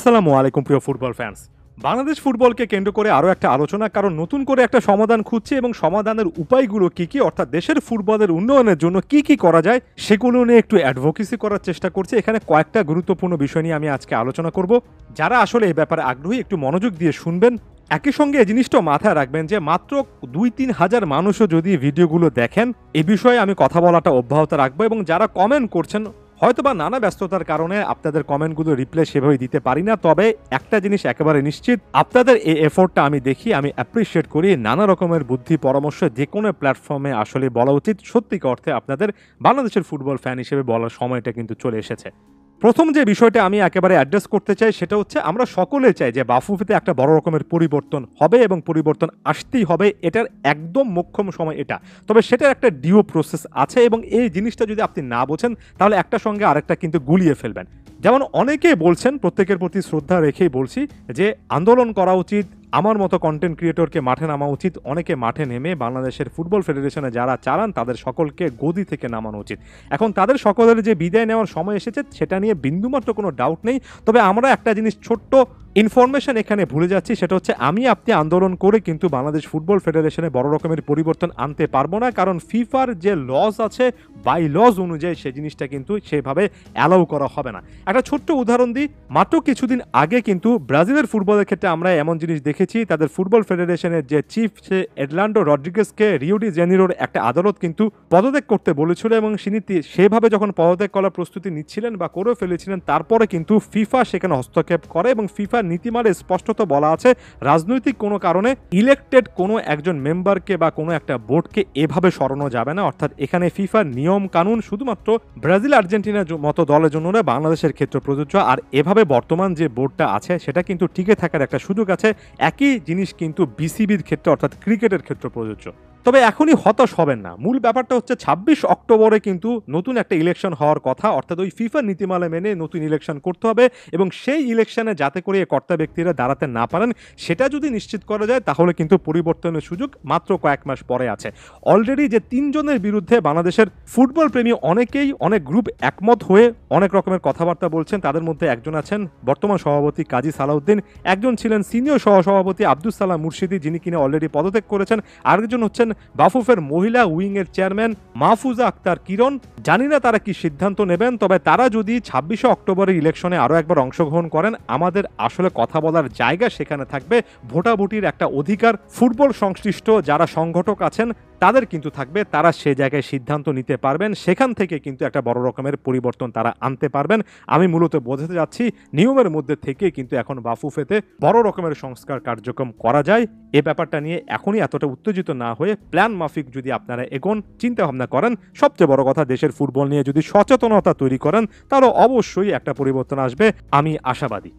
আসসালামু আলাইকুম প্রিয় ফুটবল ফ্যান্স। বাংলাদেশ ফুটবলকে কেন্দ্র করে আরও একটা আলোচনা, কারণ নতুন করে একটা সমাধান খুঁজছে এবং সমাধানের উপায়গুলো কী কী, অর্থাৎ দেশের ফুটবলের উন্নয়নের জন্য কী কী করা যায় সেগুলো নিয়ে একটু অ্যাডভোকেসি করার চেষ্টা করছে। এখানে কয়েকটা গুরুত্বপূর্ণ বিষয় নিয়ে আমি আজকে আলোচনা করব। যারা আসলে এই ব্যাপারে আগ্রহী একটু মনোযোগ দিয়ে শুনবেন। একই সঙ্গে এই জিনিসটাও মাথায় রাখবেন যে মাত্র 2-3 হাজার মানুষও যদি ভিডিওগুলো দেখেন, এ বিষয়ে আমি কথা বলাটা অব্যাহত রাখবো। এবং যারা কমেন্ট করছেন, হয়তোবা নানা ব্যস্ততার কারণে আপনাদের কমেন্টগুলো রিপ্লাই সেভাবে দিতে পারি না, তবে একটা জিনিস একেবারে নিশ্চিত, আপনাদের এই এফোর্টটা আমি দেখি, আমি অ্যাপ্রিসিয়েট করি। নানা রকমের বুদ্ধি পরামর্শ যে কোনো প্ল্যাটফর্মে আসলে বলা উচিত। সত্যিকার অর্থে আপনাদের বাংলাদেশের ফুটবল ফ্যান হিসেবে বলার সময়টা কিন্তু চলে এসেছে। প্রথম যে বিষয়টা আমি একেবারে অ্যাড্রেস করতে চাই সেটা হচ্ছে, আমরা সকলে চাই যে বাফুফেতে একটা বড় রকমের পরিবর্তন হবে এবং পরিবর্তন আসতেই হবে। এটার একদম মোক্ষম সময় এটা, তবে সেটার একটা ডিও প্রসেস আছে এবং এই জিনিসটা যদি আপনি না বোঝেন তাহলে একটা সঙ্গে আরেকটা কিন্তু গুলিয়ে ফেলবেন। যেমন অনেকেই বলছেন, প্রত্যেকের প্রতি শ্রদ্ধা রেখেই বলছি, যে আন্দোলন করা উচিত, আমার মতো কন্টেন্ট ক্রিয়েটরকে মাঠে নামা উচিত। অনেকে মাঠে নেমে বাংলাদেশের ফুটবল ফেডারেশনে যারা চালান তাদের সকলকে গদি থেকে নামানো উচিত। এখন তাদের সকলের যে বিদায় নেওয়ার সময় এসেছে সেটা নিয়ে বিন্দুমাত্র কোনো ডাউট নেই। তবে আমরা একটা জিনিস ছোট্ট ইনফরমেশন এখানে ভুলে যাচ্ছি, সেটা হচ্ছে আপনি আন্দোলন করে কিন্তু বাংলাদেশ ফুটবল ফেডারেশনে বড় রকমের পরিবর্তন আনতে পারবো না, কারণ ফিফার যে লজ আছে, বাই লজ অনুযায়ী সেই জিনিসটা কিন্তু সেভাবে অ্যালাউ করা হবে না। একটা ছোট্ট উদাহরণ দিই, মাত্র কিছুদিন আগে কিন্তু ব্রাজিলের ফুটবলের ক্ষেত্রে আমরা এমন জিনিস দেখেছি, তাদের ফুটবল ফেডারেশনের যে চিফ সে এডলান্ডো রড্রিগেজকে রিও ডি জেনিরোর একটা আদালত কিন্তু পদত্যাগ করতে বলেছিল এবং তিনি সেভাবে যখন পদত্যাগ করার প্রস্তুতি নিচ্ছিলেন বা করে ফেলেছিলেন, তারপরে কিন্তু ফিফা সেখানে হস্তক্ষেপ করে এবং ফিফা নীতিমালে স্পষ্টত বলা আছে, রাজনৈতিক কোনো কারণে ইলেক্টেড কোনো একজন মেম্বারকে বা কোনো একটা বোর্ডকে এভাবে সরানো যাবে না। অর্থাৎ এখানে ফিফার নিয়ম কানুন শুধুমাত্র ব্রাজিল আর্জেন্টিনার মতো দলের জন্য নয়, বাংলাদেশের ক্ষেত্রে প্রযোজ্য। আর এভাবে বর্তমান যে বোর্ডটা আছে সেটা কিন্তু টিকে থাকার একটা সুযোগ আছে। একই জিনিস কিন্তু বিসিবির ক্ষেত্রে অর্থাৎ ক্রিকেটের ক্ষেত্রে প্রযোজ্য। তবে এখনই হতাশ হবেন না। মূল ব্যাপারটা হচ্ছে 26 অক্টোবরে কিন্তু নতুন একটা ইলেকশন হওয়ার কথা, অর্থাৎ ওই ফিফার নীতিমালা মেনে নতুন ইলেকশন করতে হবে এবং সেই ইলেকশনে যাতে করে কর্তা ব্যক্তিরা দাঁড়াতে না পারেন সেটা যদি নিশ্চিত করা যায় তাহলে কিন্তু পরিবর্তনের সুযোগ মাত্র কয়েক মাস পরে আছে। অলরেডি যে 3 জনের বিরুদ্ধে বাংলাদেশের ফুটবল প্রেমী অনেকেই, অনেক গ্রুপ একমত হয়ে অনেক রকমের কথাবার্তা বলছেন। তাদের মধ্যে একজন আছেন বর্তমান সভাপতি কাজী সালাউদ্দিন, একজন ছিলেন সিনিয়র সহসভাপতি আব্দুস সালাম মুর্শিদি, যিনি কিনা অলরেডি পদত্যাগ করেছেন, আরেকজন হচ্ছেন বাফুফের মহিলা উইং এর চেয়ারম্যান মাহফুজা আক্তার কিরণ। জানি না তারা কি সিদ্ধান্ত নেবেন, তবে তারা যদি 26 অক্টোবরের ইলেকশনে আরও একবার অংশগ্রহণ করেন, আমাদের আসলে কথা বলার জায়গা সেখানে থাকবে। ভোটাভুটির একটা অধিকার ফুটবল সংশ্লিষ্ট যারা সংগঠক আছেন তাদের কিন্তু থাকবে, তারা সে জায়গায় সিদ্ধান্ত নিতে পারবেন। সেখান থেকে কিন্তু একটা বড় রকমের পরিবর্তন তারা আনতে পারবেন। আমি মূলত বোঝাতে যাচ্ছি, নিয়মের মধ্যে থেকে কিন্তু এখন বাফুফেতে বড় রকমের সংস্কার কার্যক্রম করা যায়। এ ব্যাপারটা নিয়ে এখনই এতটা উত্তেজিত না হয়ে প্ল্যান মাফিক যদি আপনারা এগোন, চিন্তা ভাবনা করেন, সবচেয়ে বড় কথা দেশের ফুটবল নিয়ে যদি সচেতনতা তৈরি করেন, তাহলে অবশ্যই একটা পরিবর্তন আসবে, আমি আশাবাদী।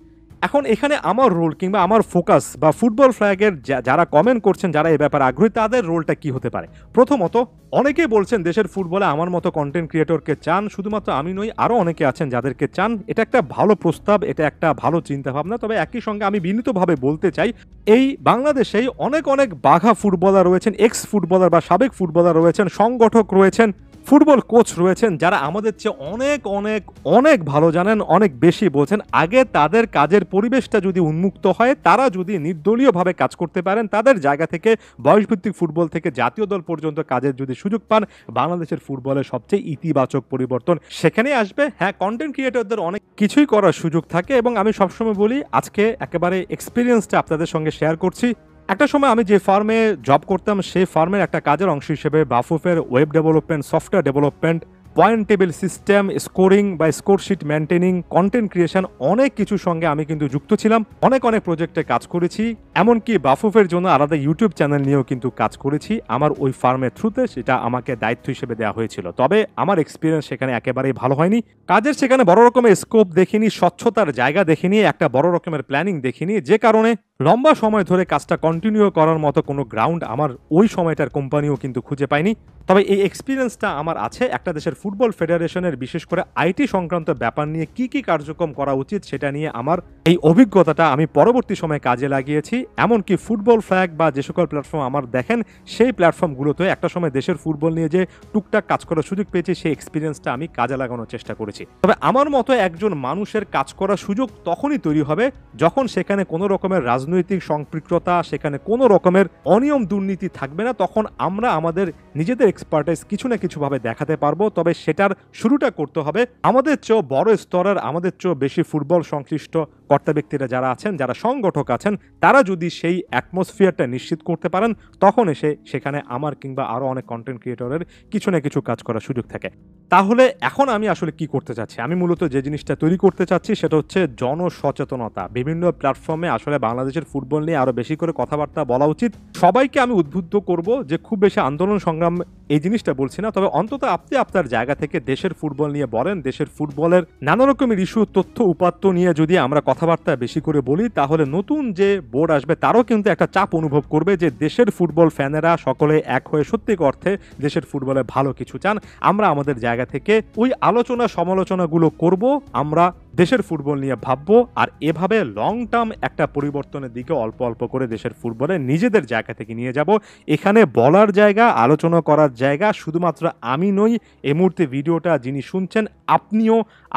এখন এখানে আমার রোল কিংবা আমার ফোকাস বা ফুটবল ফ্ল্যাগের যারা কমেন্ট করছেন, যারা এই ব্যাপারে আগ্রহী, তাদের রোলটা কি হতে পারে? প্রথমত, অনেকেই বলছেন দেশের ফুটবলে আমার মতো কন্টেন্ট ক্রিয়েটরকে চান। শুধুমাত্র আমি নই, আরও অনেকে আছেন যাদেরকে চান। এটা একটা ভালো প্রস্তাব, এটা একটা ভালো চিন্তাভাবনা। তবে একই সঙ্গে আমি বিনীতভাবে বলতে চাই, এই বাংলাদেশেই অনেক অনেক বাঘা ফুটবলার রয়েছেন, এক্স ফুটবলার বা সাবেক ফুটবলার রয়েছেন, সংগঠক রয়েছেন, ফুটবল কোচ রয়েছেন, যারা আমাদের চেয়ে অনেক অনেক অনেক ভালো জানেন, অনেক বেশি বোঝেন। আগে তাদের কাজের পরিবেশটা যদি উন্মুক্ত হয়, তারা যদি নির্দলীয়ভাবে কাজ করতে পারেন, তাদের জায়গা থেকে বয়সভিত্তিক ফুটবল থেকে জাতীয় দল পর্যন্ত কাজের যদি সুযোগ পান, বাংলাদেশের ফুটবলের সবচেয়ে ইতিবাচক পরিবর্তন সেখানে আসবে। হ্যাঁ, কন্টেন্ট ক্রিয়েটরদের অনেক কিছুই করার সুযোগ থাকে এবং আমি সবসময় বলি, আজকে একেবারে এক্সপিরিয়েন্সটা আপনাদের সঙ্গে শেয়ার করছি। একটা সময় আমি যে ফার্মে জব করতাম, সেই ফার্মের একটা কাজের অংশ হিসেবে বাফুফের web development, software development, point table system, scoring বা স্কোরশিট মেনটেনিং, কন্টেন্ট ক্রিয়েশন, অনেক কিছুর সঙ্গে আমি কিন্তু যুক্ত ছিলাম। অনেক অনেক প্রজেক্টে কাজ করেছি, এমনকি বাফুফের জন্য আলাদা ইউটিউব চ্যানেল নিয়েও কিন্তু কাজ করেছি আমার ওই ফার্মের থ্রুতে। সেটা আমাকে দায়িত্ব হিসেবে দেওয়া হয়েছিল। তবে আমার এক্সপিরিয়েন্স সেখানে একেবারেই ভালো হয়নি। কাজের সেখানে বড় রকমের স্কোপ দেখিনি, স্বচ্ছতার জায়গা দেখিনি, একটা বড় রকমের প্ল্যানিং দেখিনি, যে কারণে লম্বা সময় ধরে কাজটা কন্টিনিউ করার মতো কোনো গ্রাউন্ড আমার ওই সময়টার কোম্পানিও কিন্তু খুঁজে পায়নি। তবে এই এক্সপিরিয়েন্সটা আমার আছে একটা দেশের ফুটবল ফেডারেশনের, বিশেষ করে আইটি সংক্রান্ত ব্যাপার নিয়ে কি কি কার্যক্রম করা উচিত সেটা নিয়ে আমার এই অভিজ্ঞতাটা আমি পরবর্তী সময়ে কাজে লাগিয়েছি। এমনকি ফুটবল ফ্ল্যাগ বা যে সকল প্ল্যাটফর্ম আমার দেখেন সেই প্ল্যাটফর্মগুলোতে একটা সময় দেশের ফুটবল নিয়ে যে টুকটাক কাজ করার সুযোগ পেয়েছি, সেই এক্সপিরিয়েন্সটা আমি কাজে লাগানোর চেষ্টা করেছি। তবে আমার মতো একজন মানুষের কাজ করার সুযোগ তখনই তৈরি হবে যখন সেখানে কোনো রকমের রাজনৈতিক সম্পৃক্ততা, সেখানে কোনো রকমের অনিয়ম দুর্নীতি থাকবে না। তখন আমরা আমাদের নিজেদের এক্সপার্টাইজ কিছু না কিছুভাবে দেখাতে পারবো। তবে সেটার শুরুটা করতে হবে আমাদের চেয়েও বড় স্তরের, আমাদের চেয়েও বেশি ফুটবল সংশ্লিষ্ট কর্তা ব্যক্তিরা যারা আছেন, যারা সংগঠক আছেন, তারা যদি সেই অ্যাটমসফিয়ারটা নিশ্চিত করতে পারেন, তখন এসে সেখানে আমার কিংবা আরও অনেক কন্টেন্ট ক্রিয়েটরের কিছু না কিছু কাজ করার সুযোগ থাকে। তাহলে এখন আমি আসলে কি করতে চাচ্ছি? আমি মূলত যে জিনিসটা তৈরি করতে চাচ্ছি সেটা হচ্ছে জনসচেতনতা। বিভিন্ন প্ল্যাটফর্মে আসলে বাংলাদেশের ফুটবল নিয়ে আরো বেশি করে কথাবার্তা বলা উচিত। সবাইকে আমি উদ্বুদ্ধ করব যে খুব বেশি আন্দোলন সংগ্রাম এই জিনিসটা বলছি না, তবে অন্তত আপনি আপনার জায়গা থেকে দেশের ফুটবল নিয়ে বলেন। দেশের ফুটবলের নানা রকমের ইস্যু, তথ্য, উপাত্ত নিয়ে যদি আমরা কথাবার্তা বেশি করে বলি, তাহলে নতুন যে বোর্ড আসবে তারও কিন্তু একটা চাপ অনুভব করবে যে দেশের ফুটবল ফ্যানেরা সকলে এক হয়ে সত্যি অর্থে দেশের ফুটবলে ভালো কিছু চান। আমরা আমাদের জায়গা থেকে ওই আলোচনা সমালোচনাগুলো করব, আমরা দেশের ফুটবল নিয়ে ভাববো, আর এভাবে লং টার্ম একটা পরিবর্তনের দিকে অল্প অল্প করে দেশের ফুটবলে নিজেদের জায়গা থেকে নিয়ে যাব। এখানে বলার জায়গা, আলোচনা করার জায়গা শুধুমাত্র আমি নই। এই মুহূর্তে ভিডিওটা যিনি শুনছেন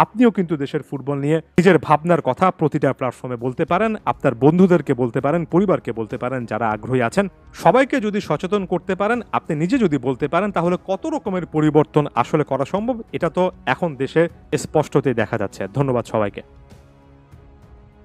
আপনিও কিন্তু দেশের ফুটবল নিয়ে নিজের ভাবনার কথা প্রতিটা প্ল্যাটফর্মে বলতে পারেন, আপনার বন্ধুদেরকে বলতে পারেন, পরিবারকে বলতে পারেন যারা আগ্রহী আছেন। সবাইকে যদি সচেতন করতে পারেন, আপনি নিজে যদি বলতে পারেন, তাহলে কত রকমের পরিবর্তন আসলে করা সম্ভব এটা তো এখন দেশে স্পষ্টতই দেখা যাচ্ছে। ধন্যবাদ সবাইকে।